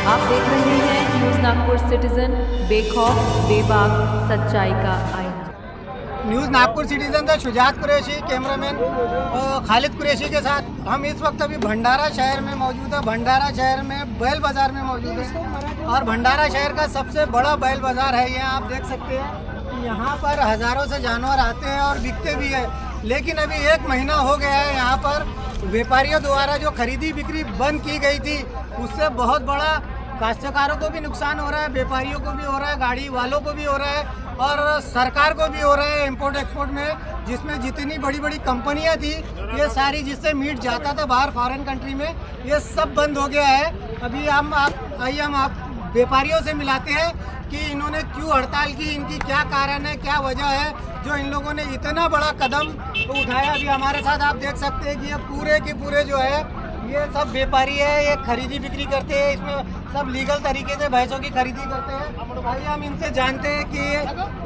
आप देख रहे हैं न्यूज़ नागपुर सिटीजन, बेखौफ बेबाक सच्चाई का आईना। न्यूज़ नागपुर सिटीजन से शुजात कुरैशी, कैमरामैन खालिद कुरैशी के साथ हम इस वक्त अभी भंडारा शहर में मौजूद है। भंडारा शहर में बैल बाज़ार में मौजूद है और भंडारा शहर का सबसे बड़ा बैल बाज़ार है। यहाँ आप देख सकते हैं कि यहाँ पर हज़ारों से जानवर आते हैं और बिकते भी है। लेकिन अभी 1 महीना हो गया है, यहाँ पर व्यापारियों द्वारा जो खरीदी बिक्री बंद की गई थी उससे बहुत बड़ा काश्तकारों को भी नुकसान हो रहा है, व्यापारियों को भी हो रहा है, गाड़ी वालों को भी हो रहा है और सरकार को भी हो रहा है। इंपोर्ट एक्सपोर्ट में जिसमें जितनी बड़ी बड़ी कंपनियां थी, ये सारी जिससे मीट जाता था बाहर फॉरेन कंट्री में, ये सब बंद हो गया है। अभी हम आप व्यापारियों से मिलाते हैं कि इन्होंने क्यों हड़ताल की, इनकी क्या कारण है, क्या वजह है जो इन लोगों ने इतना बड़ा कदम उठाया। अभी हमारे साथ आप देख सकते हैं कि ये पूरे के पूरे जो है ये सब व्यापारी है, ये खरीदी बिक्री करते हैं, इसमें सब लीगल तरीके से भैंसों की खरीदी करते हैं। तो भाई हम इनसे जानते हैं कि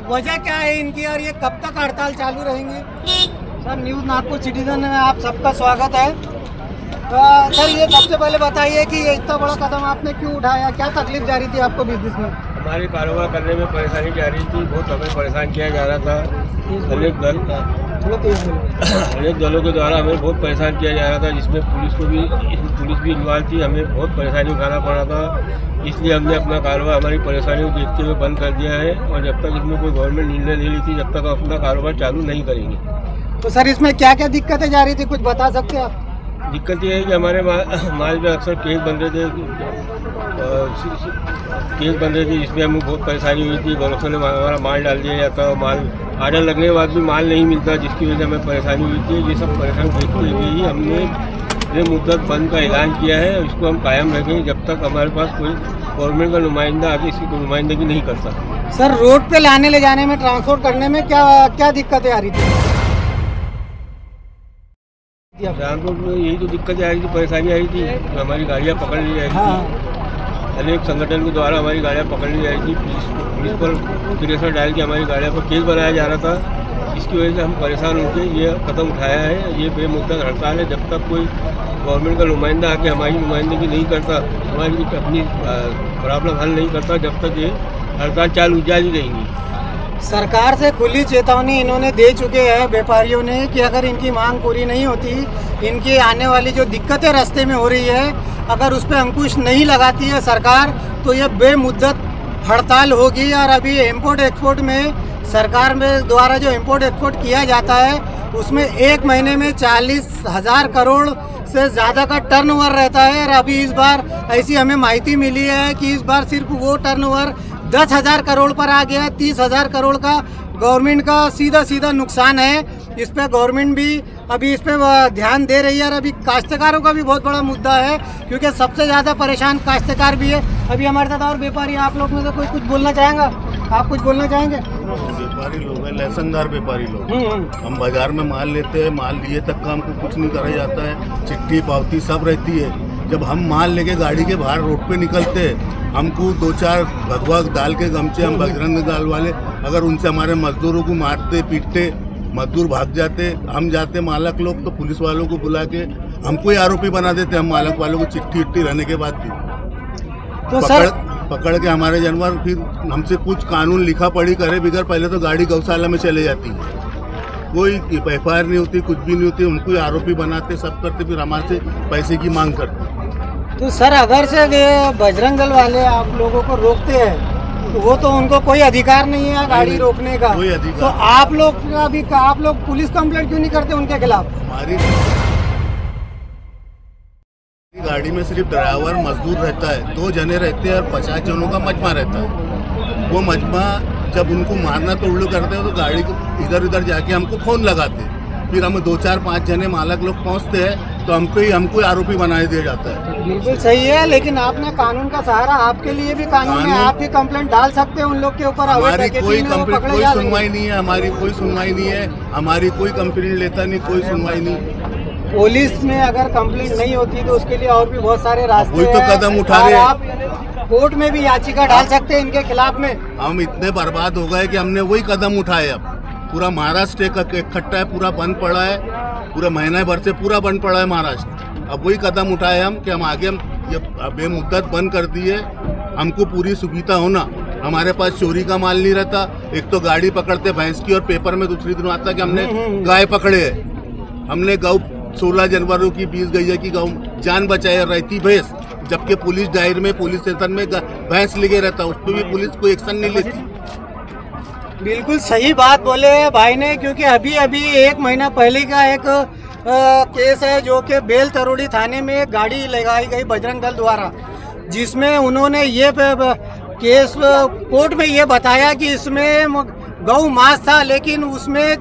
वजह क्या है इनकी और ये कब तक हड़ताल चालू रहेंगी। सर, न्यूज़ नागपुर सिटीजन में आप सबका स्वागत है। सर, ये सबसे पहले बताइए कि ये इतना बड़ा कदम आपने क्यों उठाया, क्या तकलीफ जा रही थी आपको बिजनेस में? हमारे कारोबार करने में परेशानी जा रही थी, बहुत हमें परेशान किया जा रहा था। अनेक दलों के द्वारा हमें बहुत परेशान किया जा रहा था, जिसमें पुलिस भी इन्वॉल्व थी। हमें बहुत परेशानी उठाना पड़ा था, इसलिए हमने अपना कारोबार हमारी परेशानियों को देखते हुए बंद कर दिया है और जब तक इसमें कोई गवर्नमेंट निर्णय नहीं ली थी जब तक हम अपना कारोबार चालू नहीं करेंगे। तो सर, इसमें क्या क्या दिक्कतें जा रही थी, कुछ बता सकते हैं आप? दिक्कत ये है कि हमारे माल में अक्सर केस बन रहे थे, जिसमें हमें बहुत परेशानी हुई थी। भरोसे में हमारा माल डाल दिया जाता और माल ऑर्डर लगने के बाद भी माल नहीं मिलता, जिसकी वजह से हमें परेशानी हुई थी। ये सब परेशानी देखते हुए ही हमने बेमुद्दत बंद का ऐलान किया है। इसको हम कायम रखेंगे जब तक हमारे पास कोई गवर्नमेंट का नुमाइंदा आके इसकी नुमाइंदगी नहीं कर सकता। सर, रोड पे लाने ले जाने में, ट्रांसपोर्ट करने में क्या क्या दिक्कतें आ रही थी? ट्रांसपोर्ट में यही तो दिक्कतें आ रही थी, परेशानी आ रही थी। हमारी गाड़ियाँ पकड़ ली जा रही थी, अनेक संगठन के द्वारा हमारी गाड़ियाँ पकड़ ली जा रही थी। पुलिस पर प्रेशर डाल के हमारी गाड़ियों पर केस बनाया जा रहा था, जिसकी वजह से हम परेशान होकर ये कदम उठाया है। ये बेमुद्दत हड़ताल है, जब तक कोई गवर्नमेंट का नुमाइंदा आके हमारी नुमाइंदगी नहीं करता, हमारी अपनी प्रॉब्लम हल नहीं करता, जब तक ये हड़ताल चालू जारी रहेंगी। सरकार से खुली चेतावनी इन्होंने दे चुके हैं व्यापारियों ने कि अगर इनकी मांग पूरी नहीं होती, इनकी आने वाली जो दिक्कतें रास्ते में हो रही है, अगर उस पर अंकुश नहीं लगाती है सरकार, तो ये बेमुद्दत हड़ताल होगी। और अभी इम्पोर्ट एक्सपोर्ट में सरकार में द्वारा जो इम्पोर्ट एक्सपोर्ट किया जाता है उसमें 1 महीने में 40,000 करोड़ से ज़्यादा का टर्नओवर रहता है। और अभी इस बार ऐसी हमें माहिती मिली है कि इस बार सिर्फ वो टर्नओवर 10,000 करोड़ पर आ गया है। 30,000 करोड़ का गवर्नमेंट का सीधा नुकसान है। इस पर गवर्नमेंट भी अभी इस पर ध्यान दे रही है और अभी काश्तकारों का भी बहुत बड़ा मुद्दा है, क्योंकि सबसे ज़्यादा परेशान काश्तकार भी है। अभी हमारे साथ और व्यापारी, आप लोग में से कोई कुछ बोलना चाहेंगे? आप कुछ बोलना चाहेंगे? व्यापारी लोग हैं, लहसनदार व्यापारी लोग। हम बाजार में माल लेते हैं, माल लिए तक का हमको कुछ नहीं करा जाता है, चिट्ठी पावती सब रहती है। जब हम माल लेके गाड़ी के बाहर रोड पे निकलते हैं, हमको 2-4 भगवा डाल के गमछे, हम बजरंग दल वाले, अगर उनसे हमारे मजदूरों को मारते पीटते, मजदूर भाग जाते, हम जाते मालक लोग तो पुलिस वालों को बुला के हमको ही आरोपी बना देते। हम मालक वालों को चिट्ठी रहने के बाद भी तो पकड़ के हमारे जानवर फिर हमसे कुछ कानून लिखा पढ़ी करे बिगड़, पहले तो गाड़ी गौशाला में चले जाती है, कोई FIR नहीं होती, कुछ भी नहीं होती, उनको ही आरोपी बनाते, सब करते, फिर हमारे से पैसे की मांग करते। तो सर, अगर से बजरंग दल वाले आप लोगों को रोकते हैं तो वो तो उनको कोई अधिकार नहीं है गाड़ी रोकने का, कोई अधिकार। तो आप लोग पुलिस कंप्लेंट क्यों नहीं करते उनके खिलाफ? हमारी गाड़ी में सिर्फ ड्राइवर मजदूर रहता है, 2 जने रहते हैं और 50 जनों का मजमा रहता है। वो मजमा जब उनको मारना तोड़ना करते हैं तो गाड़ी को इधर उधर जाके हमको फोन लगाते हैं, फिर हम 2-4-5 जने मालक लोग पहुंचते हैं तो हमको आरोपी बना दिया जाता है। बिल्कुल सही है, लेकिन आपने कानून का सहारा, आपके लिए भी कानून है, आप भी कंप्लेंट डाल सकते हैं उन लोग के ऊपर। हमारी कोई सुनवाई नहीं है, हमारी कोई सुनवाई नहीं है, हमारी कोई कंप्लेंट लेता नहीं, कोई सुनवाई नहीं। पुलिस में अगर कंप्लेंट नहीं होती तो उसके लिए और भी बहुत सारे रास्ते वही तो कदम उठा रहे हैं। आप कोर्ट में भी याचिका डाल सकते हैं इनके खिलाफ में। हम इतने बर्बाद हो गए कि हमने वही कदम उठाए। अब पूरा महाराष्ट्र इकट्ठा है, पूरा बंद पड़ा है, पूरा महीना भर से पूरा बंद पड़ा है महाराष्ट्र। अब वही कदम उठाए हम कि हम आगे ये बेमुद्दत बंद कर दी है। हमको पूरी सुविधा होना, हमारे पास चोरी का माल नहीं रहता। एक तो गाड़ी पकड़ते भैंस की और पेपर में दूसरी दिन आता कि हमने गाय पकड़े है, हमने गौ 16 जानवरों की 20 गैया की गौ जान बचाए रहती भैंस, जबकि पुलिस दायर में पुलिस स्टेशन में भैंस लेके रहता, उस पर भी पुलिस कोई एक्शन नहीं लेती। बिल्कुल सही बात बोले भाई ने, क्योंकि अभी अभी 1 महीना पहले का एक केस है जो कि बेल तरोड़ी थाने में एक गाड़ी लगाई गई बजरंग दल द्वारा, जिसमें उन्होंने ये केस कोर्ट में ये बताया कि इसमें गौ मांस था, लेकिन उसमें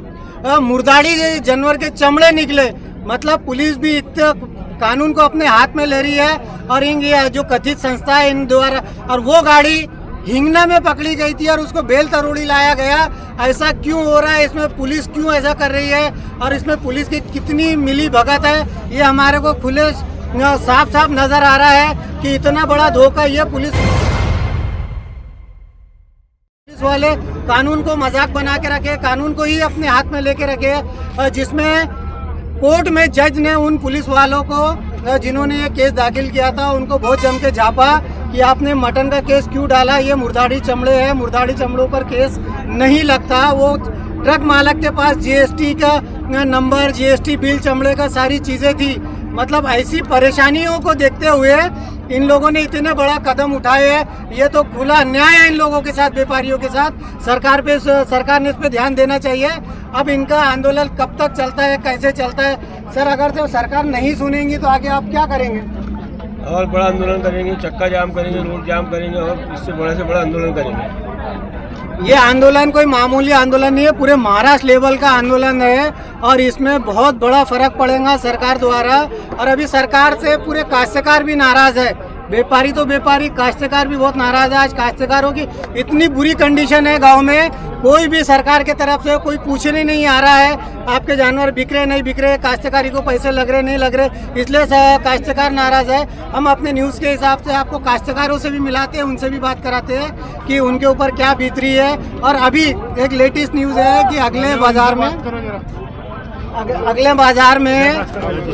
मुर्दाड़ी जानवर के चमड़े निकले। मतलब पुलिस भी इतने कानून को अपने हाथ में ले रही है, और ये जो कथित संस्था है इन द्वारा, और वो गाड़ी हिंगना में पकड़ी गई थी और उसको बेल तरोड़ी लाया गया। ऐसा क्यों हो रहा है, इसमें पुलिस क्यों ऐसा कर रही है, और इसमें पुलिस की कितनी मिली भगत है, ये हमारे को खुले साफ साफ नजर आ रहा है कि इतना बड़ा धोखा ये पुलिस वाले कानून को मजाक बना के रखे, कानून को ही अपने हाथ में लेके रखे, जिसमें कोर्ट में जज ने उन पुलिस वालों को जिन्होंने ये केस दाखिल किया था उनको बहुत जम के झापा कि आपने मटन का केस क्यों डाला, ये मुर्दाड़ी चमड़े है, मुर्दाड़ी चमड़ों पर केस नहीं लगता। वो ट्रक मालक के पास जीएसटी का नंबर, जीएसटी बिल, चमड़े का सारी चीज़ें थी। मतलब ऐसी परेशानियों को देखते हुए इन लोगों ने इतने बड़ा कदम उठाए हैं। ये तो खुला अन्याय है इन लोगों के साथ, व्यापारियों के साथ। सरकार ने इस पे ध्यान देना चाहिए। अब इनका आंदोलन कब तक चलता है, कैसे चलता है सर? अगर तो सरकार नहीं सुनेंगी तो आगे आप क्या करेंगे? और बड़ा आंदोलन करेंगे, चक्का जाम करेंगे, रोड जाम करेंगे, और इससे बड़ा से बड़ा आंदोलन करेंगे। ये आंदोलन कोई मामूली आंदोलन नहीं है, पूरे महाराष्ट्र लेवल का आंदोलन है, और इसमें बहुत बड़ा फर्क पड़ेगा सरकार द्वारा। और अभी सरकार से पूरे काश्तकार भी नाराज है, व्यापारी तो व्यापारी, काश्तकार भी बहुत नाराज है। आज काश्तकारों की इतनी बुरी कंडीशन है गांव में, कोई भी सरकार के तरफ से कोई पूछने नहीं आ रहा है आपके जानवर बिक रहे नहीं बिक रहे, काश्तकारी को पैसे लग रहे नहीं लग रहे, इसलिए काश्तकार नाराज है। हम अपने न्यूज़ के हिसाब से आपको काश्तकारों से भी मिलाते हैं, उनसे भी बात कराते हैं कि उनके ऊपर क्या बीत रही है। और अभी एक लेटेस्ट न्यूज़ है कि अगले बाजार में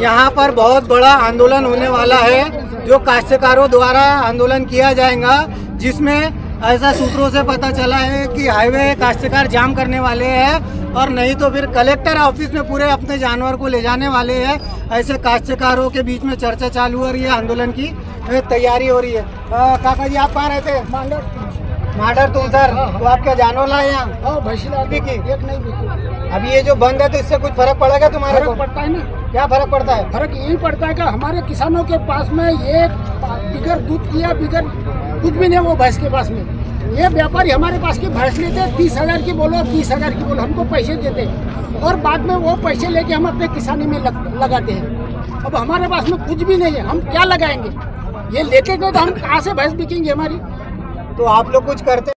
यहाँ पर बहुत बड़ा आंदोलन होने वाला है, जो काश्तकारों द्वारा आंदोलन किया जाएगा, जिसमें ऐसा सूत्रों से पता चला है कि हाईवे काश्तकार जाम करने वाले हैं, और नहीं तो फिर कलेक्टर ऑफिस में पूरे अपने जानवर को ले जाने वाले हैं। ऐसे काश्तकारों के बीच में चर्चा चालू हो रही है, आंदोलन की तैयारी हो रही है। काका जी, आप कहाँ रहते हैं? माडर तुम सर, तो आप क्या जानवर लाए यहाँ? एक नहीं बिकी। अभी ये जो बंद है तो इससे कुछ फर्क पड़ेगा तुम्हारे को? पड़ता है ना। क्या फर्क पड़ता है? फर्क यही पड़ता है कि हमारे किसानों के पास में ये बिगर दूध किया, बिगर कुछ भी नहीं वो भैंस के पास में, ये व्यापारी हमारे पास की भैंस लेते 30,000 की बोलो, 20,000 की बोलो, हमको पैसे देते, और बाद में वो पैसे लेके हम अपने किसानी में लगाते हैं। अब हमारे पास में कुछ भी नहीं है, हम क्या लगाएंगे? ये लेके गए तो हम कहाँ से भैंस बिकेंगे हमारी? तो आप लोग कुछ करते